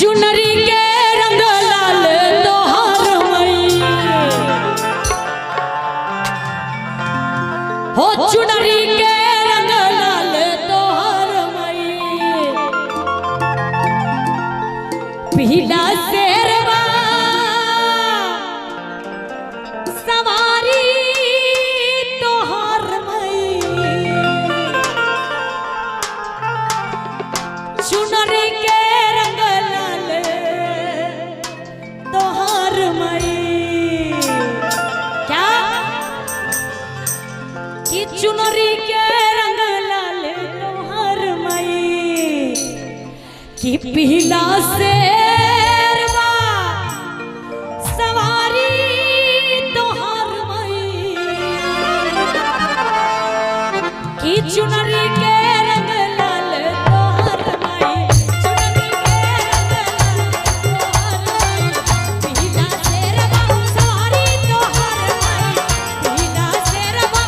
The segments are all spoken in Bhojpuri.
चुनरी के रंग लाल तोहार मई हो चुनरी के रंग लाल तोहार मई पीला शेरवा सवारी तोहार मई चुनरी के चुनरी के रंग लाल तोहर मई कि पीला शेरवा सवारी तोहर मई कि चुनरी के रंग लाल तोहर मई चुनरी के रंग लाल तोहर मई पीला शेरवा सवारी तोहर मई पीला शेरवा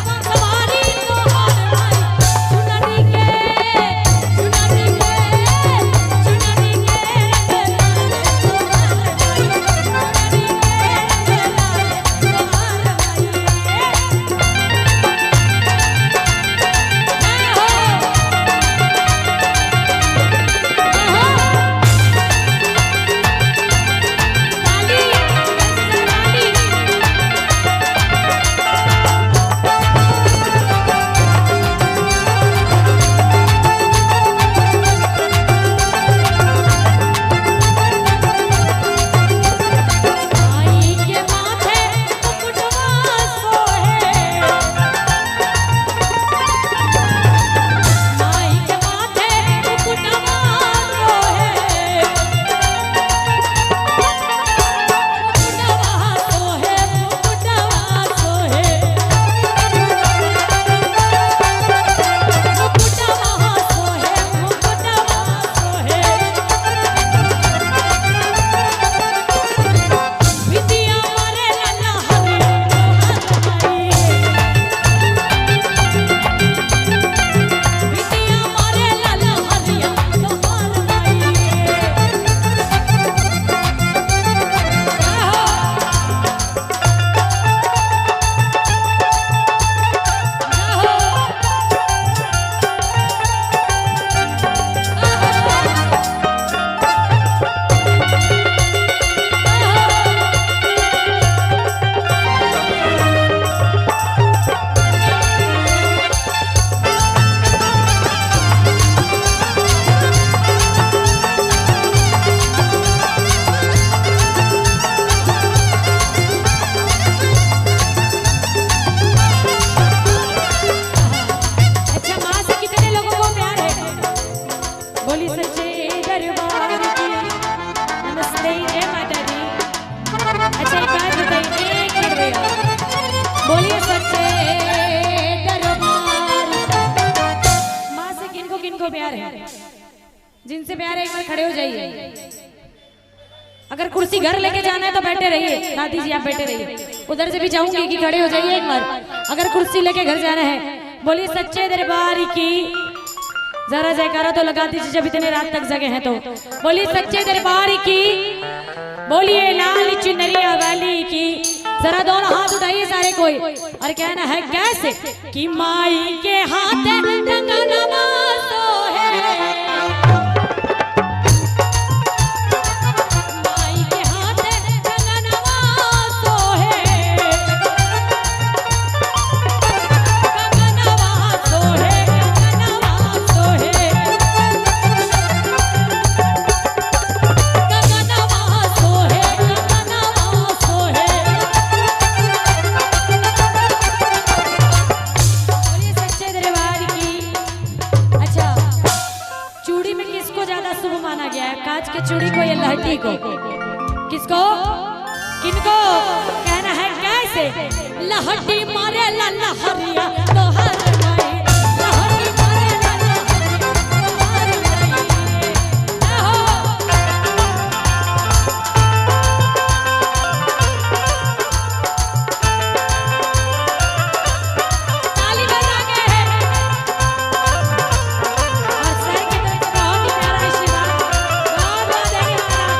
बोलिए सच्चे दरबार। माँ से किनको किनको प्यार है? जिनसे प्यार है एक बार खड़े हो जाइए। अगर कुर्सी घर लेके जाना है तो बैठे रहिए। दादी जी आप बैठे रहिए। उधर से भी चाहूंगी कि खड़े हो जाइए एक बार। अगर कुर्सी लेके घर जाना है। बोलिए सच्चे दरबार की जरा जयकारा तो लगा दीजिए जब इतने रात तक जगे हैं तो। बोलिए सच्चे दरबार की, बोलिए लाल चुनरिया वाली की। जरा दोनों हाथ उठाइए सारे कोई और कहना है कैसे कि माई के हाथ कंगनवा सोहे माई के हाथ कंगनवा सोहे कंगनवा सोहे कंगनवा सोहे कंगनवा सोहे कंगनवा सोहे। कांच के चूड़ी को या लहठी को? किसको किनको कहना है कैसे? लहठी मारे ला लहरिया तोहर माई लहठी मारे ला लहरिया ताली बजा के और सर की तरफ बहुत ही प्यारा आशीर्वाद। बहुत बहुत धन्यवाद।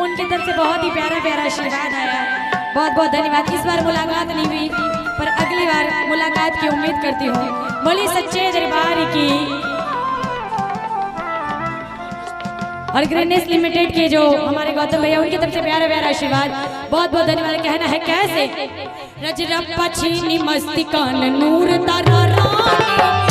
उनकी तरफ से बहुत ही प्यारा प्यारा आशीर्वाद आया। बहुत बहुत धन्यवाद। इस बार मुलाकात नहीं हुई पर अगली बार मुलाकात की उम्मीद करती हूँ। बोली सच्चे दरबार की। और ग्रीनेस लिमिटेड के जो हमारे गौतम भैया उनकी तरफ से प्यारा प्यारा आशीर्वाद। बहुत बहुत धन्यवाद। कहना है कैसे रज रप्पा छीनी मस्ती कान नूर तारा रानी